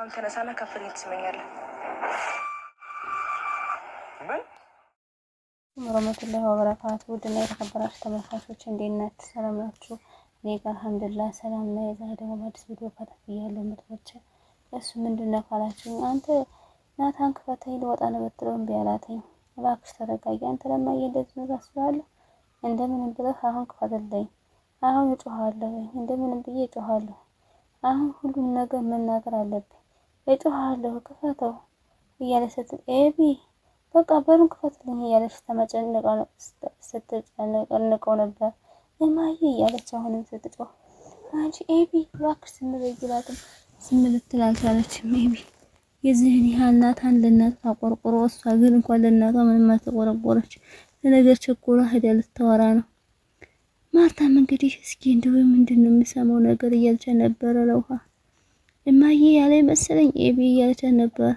አሁን ተነሳና ከፍሬ ትስመኛለህ። ምን ወራህመቱላሂ ወበረካቱ። ውድና የተከበራችሁ ተመልካቾች እንዴት ናችሁ? ሰላም ናችሁ? እኔ ጋር አልሐምዱሊላህ ሰላም ነው። ዛሬ ደግሞ በአዲስ ቪዲዮ ፈተፍያለሁ ምርቶች። እሱ ምንድነው ካላችሁ አንተ ናታን ክፈተኝ ልወጣ ነው ብትለው እምቢ አላተኝ። እባክሽ ተረጋጊ። አንተ ለማየ እንደዚህ ነው ታስባለህ? እንደምንም ብለህ አሁን ክፈትልኝ። አሁን እጮሃለሁ። እንደምንም ብዬ እጮሃለሁ። አሁን ሁሉን ነገር መናገር አለብኝ። እጮሃለሁ ክፈተው እያለ ስትል ኤቢ በቃ በሩን ክፈትልኝ እያለች ስትጨነቀው ነበር። እማዬ እያለች አሁንም ስትጮህ አንቺ ኤቢ እባክሽ ዝም በይ ይላትም ዝም ልትል አልቻለችም። ኤቢ የዚህን ያህል ናታን ለእናቷ አቆርቆሮ፣ እሷ ግን እንኳን ለእናቷ ምንም አልተቆረቆረች። ለነገር ቸኮላ ሄዳ ልታወራ ነው። ማርታም እንግዲህ እስኪ እንደው ምንድን ነው የምሰማው ነገር እያለች ነበረ ለውሃ። እማዬ ያለ መሰለኝ ኤቢ እያለች ነበር።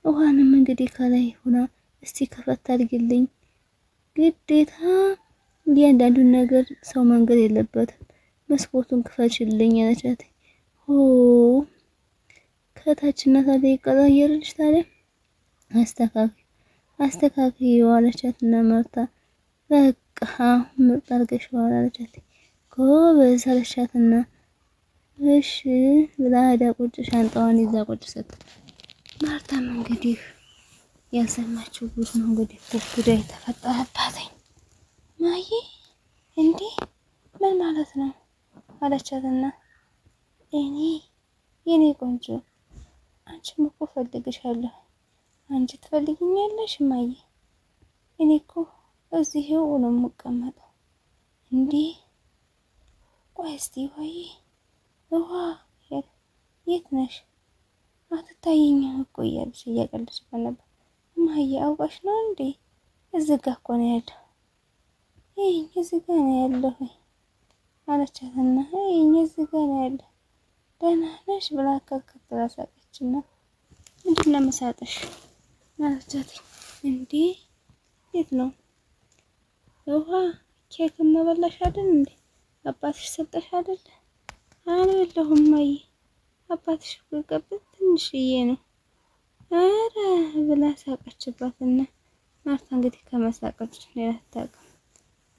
ውሃንም እንግዲህ ከላይ ሆና እስቲ ከፈት አድርግልኝ፣ ግዴታ እያንዳንዱን ነገር ሰው መንገድ የለበትም፣ መስኮቱን ክፈችልኝ አለቻት። ሆ ከታችና ታዲያ ይቀያየርልሽ ታዲያ አስተካክይ አለቻት እና ማርታ በቃ ምርጥ አድርገሽዋል አለቻት። ጎበዝ አለቻትና እሺ ብላ ሄዳ ቁጭ ሻንጣዋን ይዛ ቁጭ ስትል ማርታም እንግዲህ ያሰማችው ጉድ ነው። እንግዲህ ጉድ የተፈጠረባትኝ ማዬ እንዴ ምን ማለት ነው አለቻትና የኔ ቆንጆ አንቺም እኮ ፈልግሻለሁ። አንቺ ትፈልጊኛለሽ ማዬ? እኔ እኮ እዚህው ነው የምቀመጠው። እንዴ ቆይ እስቲ ወይ ውሃ የት ነሽ? አትታየኝም እኮ እያለች እያቀለደችበት ነበር። እማዬ አውቃሽ ነው እንዴ? እዚህ ጋ እኮ ነው ያለው። ይሄኝ እዚህ ጋ ነው ያለው አለቻትና ይሄኝ እዚህ ጋ ነው ያለው። ደህና ነሽ ብላ ከከተላ ሳቀችና ምንድን ነው የምሳጥሽ አለቻት። እንዴ የት ነው ውሃ? ኬክ መበላሽ አይደል እንዴ? አባትሽ ሰጠሽ አይደል? አልበላሁም እማዬ፣ አባትሽ ገበት ትንሽዬ ነው። አረ ብላ ሳቀችባትና ማርታ እንግዲህ ከመሳቀች ሌላ አታውቅም።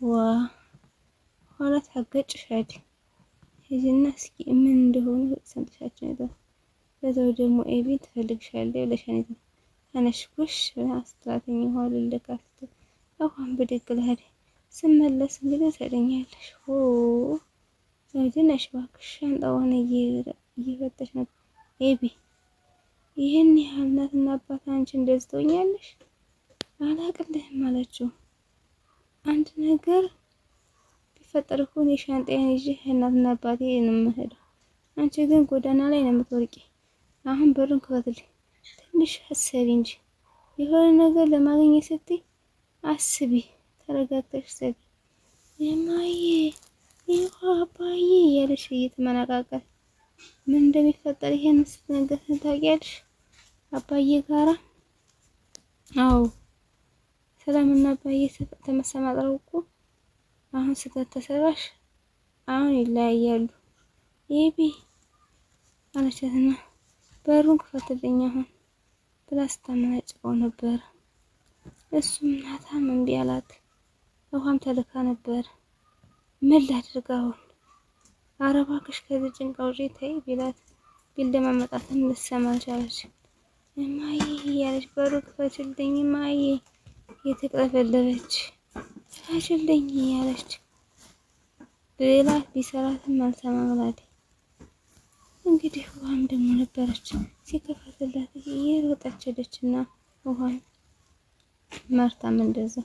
ዋ ኋላ ታገጭሽ አይደል? ሂጂና እስኪ ምን እንደሆነ ሰምተሻቸው ነው። በዛው ደግሞ ኤቢ ትፈልግሻለች ብለሻል። ተነሽ ጎሽ ብላ አስተላተኝ ኋላ ልልካት አሁን ብድግ ልሄድ ስመለስ እንግዲህ ትሰደኛለሽ። ኦ ዘውድነሽ እባክሽ ሻንጣዋን እየፈተሽ ነበር። ኤቢ ይህን ያህል እናትና አባት አንቺ እንደዚህ ትሆኛለሽ? አላቅልህም አለችው። አንድ ነገር ቢፈጠር እኮ እኔ ሻንጣዬን ይዤ እናትና አባቴ ነው የምሄደው። አንቺ ግን ጎዳና ላይ ነው የምትወርቂ። አሁን በሩን ክፈትልኝ። ትንሽ አሰቢ እንጂ የሆነ ነገር ለማግኘት ስትይ አስቢ። ተረጋግተሽ ሰቢ። የማዬ ይሄ አባዬ እያለሽ እየተመናቃቀል ምን እንደሚፈጠር ይሄን ስትነግር ታውቂያለሽ? አባዬ ጋራ አዎ ሰላምና አባዬ ተመሰማጥረው እኮ አሁን ስተተሰራሽ አሁን ይለያያሉ። ኤቢ አለቻትና በሩን ክፈትልኝ አሁን ብላ ስታመናጭቀው ነበር። እሱም ናታም እምቢ አላት። ውሃም ተልካ ነበር። ምን ላድርግ አሁን? ኧረ እባክሽ ከዚህ ጭንቅ አውጪ ተይ ቢላት ቢለማመጣትም ልትሰማ አልቻለች። እማዬ እያለች በሩ ክፈችልኝ እማዬ የተቅለበለበች ክፈችልኝ እያለች ሌላት ቢሰራትም አልሰማ ብላለች። እንግዲህ ውሃም ደግሞ ነበረች ሲከፈትላት እየሮጠች ሄደችና ውሃም ማርታም እንደዛ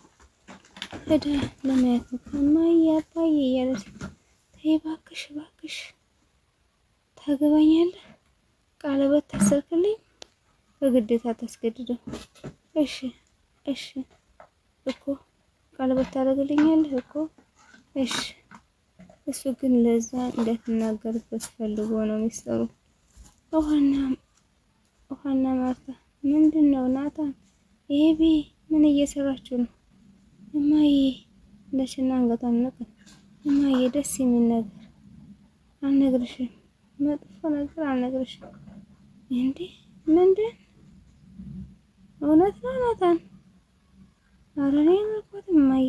ሄዳ ለማየት እማዬ አባዬ እያለች ተይ እባክሽ እባክሽ ታገባኛለህ? ቀለበት ታሰርክልኝ? በግዴታ ታስገድደው። እሺ እሺ እኮ ቀለበት ታደርግልኛለህ እኮ እሺ። እሱ ግን ለዛ እንዳትናገርበት ፈልጎ ነው ሚስጥሩ። ውሃና ማርታ ምንድነው? ናታን ኤቢ ምን እየሰራችሁ ነው? እማዬ እንደሽና አንገቷን ነቀ። እማዬ ደስ የሚል ነገር አልነግርሽም፣ መጥፎ ነገር አልነግርሽም። እንዴ ምንድን እውነት ነው ናታን? ኧረ እኔ አልኳትም እማዬ።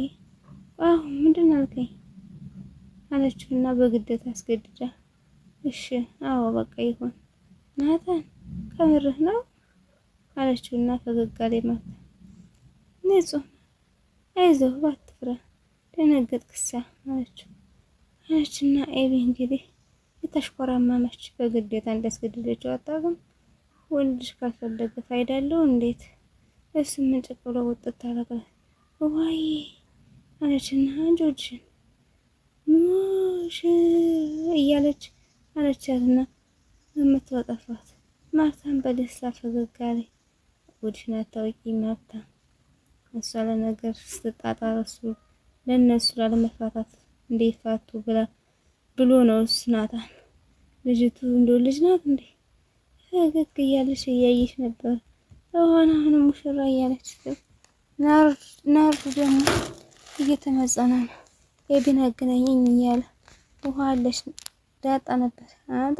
አሁን ምንድን አልከኝ አለችውና በግዴታ አስገድዳ እሺ አዎ በቃ ይሁን ናታን ከምርህ ነው አለችውና ፈገግ አለ ማለት ንጹህ አይዞህ ባትፍራ ደነገጥክሳ አለችና ኤቢ እንግዲህ የተሽኮራመመች በግዴታ እንዳስገደደችው አታውቅም። ወንድ ልጅ ካልፈለገ ፋይዳ አለው እንዴት? እሱ ምን ጭቅ ብሎ ውጥት ታረገ ዋይ አለችና አንጆችን ሙሽ እያለች አለቻትና የምትወጣፋት ማርታን በደስታ ፈገግ አለች። ጉድሽን አታውቂም ማርታ፣ እሷ ለነገር ስትጣጣር እሱ ለነሱ ላለመፋታት እንዲፋቱ ብሎ ነው ናታን። ልጅቱ እንደው ልጅ ናት እንዴ? ፈገግ እያለች እያየች ነበር። አሁን ሙሽራ እያለች ናርዱ ደግሞ እየተመጸነ ነው። ኤቢን አገናኘኝ እያለ ውሃ አለች ዳጣ ነበር አንተ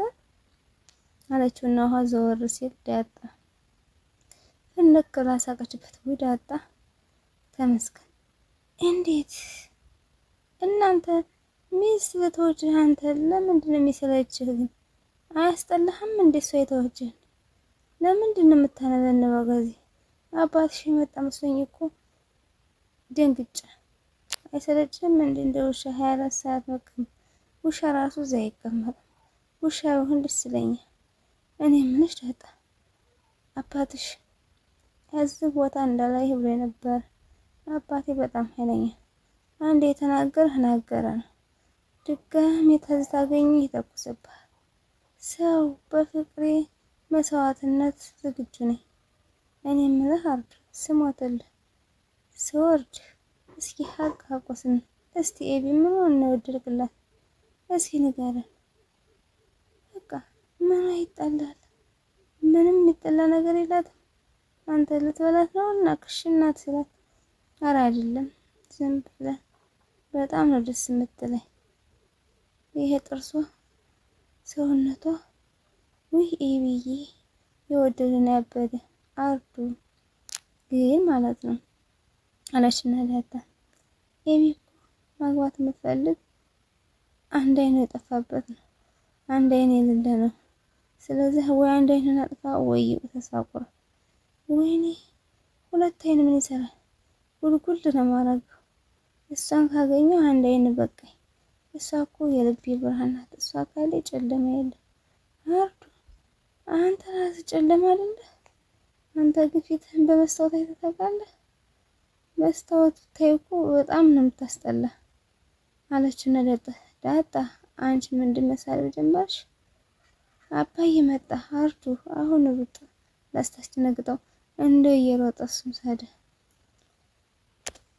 አለችውና ውሃ ዘወር ሲል ዳጣ እንደከራ ሳቀችበት። ወይ ዳጣ ተመስገን። እንዴት እናንተ ሚስት በተወጅህ አንተ ለምንድን ነው የሚሰለችህ ግን? አያስጠላህም እንዴ? ሰው የተወጅህ ለምንድን ነው የምታነበንበው? ከዚህ አባትሽ የመጣ መስሎኝ እኮ ደንግጬ። አይሰለችህም እንዴ? እንደ ውሻ 24 ሰዓት መቀመጥ። ውሻ ራሱ እዛ አይቀመጥም። ውሻ ቢሆን ደስ ይለኛል። እኔ ምንሽ ዳጣ አባትሽ እዚህ ቦታ እንዳላይ ብሎ ነበር። አባቴ በጣም ኃይለኛ፣ አንድ የተናገረህ ናገረ ነው። ድጋሜ ታገኝ ይተኩስብሃል። ሰው በፍቅሬ መስዋዕትነት ዝግጁ ነኝ። እኔ ምልህ አርድ ስሞትልህ ስወርድ እስኪ ሀቁስን እስቲ ኤቢ ምን ነው ወድልቅላት እስኪ ንገረን። በቃ ምን ይጣላል? ምንም የሚጠላ ነገር የላትም። አንተ ልትበላት ነው እና ክሽናት ስላት ኧረ አይደለም ዝም ብለህ በጣም ነው ደስ የምትለኝ። ይሄ ጥርሷ ሰውነቷ ውይ ኤቢዬ የወደደና ያበደ አርዱ ግን ማለት ነው አለችና ዳጣ ኤቢ ማግባት የምትፈልግ አንድ አይኑ የጠፋበት ነው፣ አንድ አይን የሌለ ነው። ስለዚህ ወይ አንድ አይኑን አጥፋ ወይ ተሳቁራ። ወይኔ ሁለት አይን ምን ይሰራል? ጉልጉል ነው ማረገው። እሷን ካገኘው አንድ አይን በቃኝ። እሷ እኮ የልቤ ብርሃን ናት። እሷ ካለ ጨለማ የለም። አርዱ አንተ ራስህ ጨለማ አይደለ? አንተ ግፊትህን በመስታወት አይተህ ታውቃለህ? መስታወት ብታይ እኮ በጣም ነው የምታስጠላ አለችና ዳጣ አንቺ ምንድን መሳሪያ ጀመርሽ? አባዬ መጣ አርዱ አሁን ሩጥ ላስታስደነግጠው እንደ እየሮጠ እሱም ሳደ።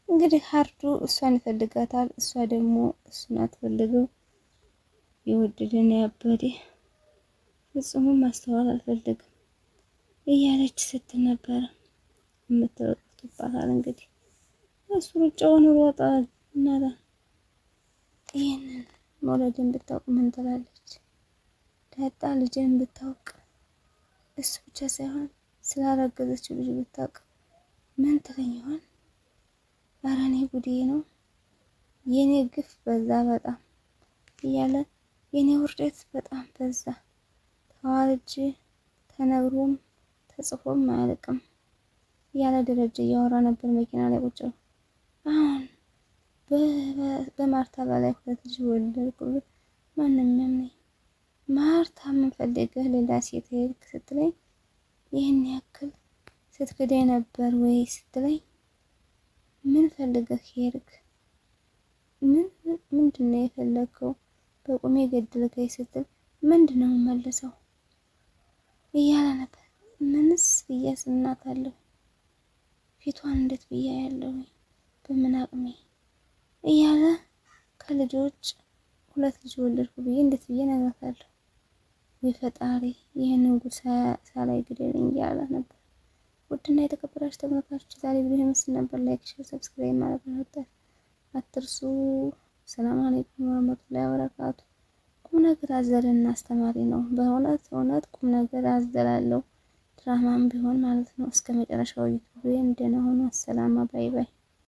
እንግዲህ አርዱ እሷን ይፈልጋታል፣ እሷ ደግሞ እሱን አትፈልገው። የወደደን ያበደ ፍጹም ማስተዋል አልፈልግም እያለች ስትል ነበረ። የምትሮጡት ይባላል እንግዲህ እሱ ሩጫውን ሮጣ እና ይሄንን መውለድን ብታውቅ ምን ትላለች ዳጣ? ልጅን ብታውቅ እሱ ብቻ ሳይሆን ስላረገዘችው ልጅ ብታውቅ ምን ትለኝ ይሆን? ኧረ እኔ ጉዴ ነው። የኔ ግፍ በዛ በጣም እያለ የኔ ውርደት በጣም በዛ። ተዋርጄ ተነግሮም ተጽፎም አያልቅም እያለ ደረጃ እያወራ ነበር መኪና ላይ ቁጭ ብሎ። አሁን በማርታ በላይ ሁለት ልጅ ወለድኩ ማንም ያምነኝ። ማርታ ምን ፈልገህ ሌላ ሴት ሄድክ ስትለኝ ይህን ያክል ስትክደኝ ነበር ወይ ስትለኝ ምን ፈልገህ ሄድክ? ምንድነው የፈለገው? በቁሜ ገድልከኝ ስትል ምንድነው መልሰው እያለ ነበር። ምንስ ብያስናታለሁ? ፊቷን እንዴት ብያ ያለው በምን አቅሜ እያለ ከልጆች ሁለት ልጅ ወለድኩ ብዬ እንዴት ብዬ ነግራታለሁ? ወይ ፈጣሪ ይሄንን ጉድ ሳላይ ግደለኝ እያለ ነበር። ውድና የተከበራችሁ ተመልካቾች ዛሬ ቪዲዮ መስል ነበር። ላይክ፣ ሼር፣ ሰብስክራይብ ማድረግ አትርሱ። ሰላም አለይኩም ወራህመቱላሂ ወበረካቱ። ቁም ነገር አዘልና አስተማሪ ነው። በእውነት እውነት ቁም ነገር አዘላለው ድራማም ቢሆን ማለት ነው። እስከ መጨረሻው ዩቲዩብ ደህና ሆኖ አሰላማ ባይ ባይ።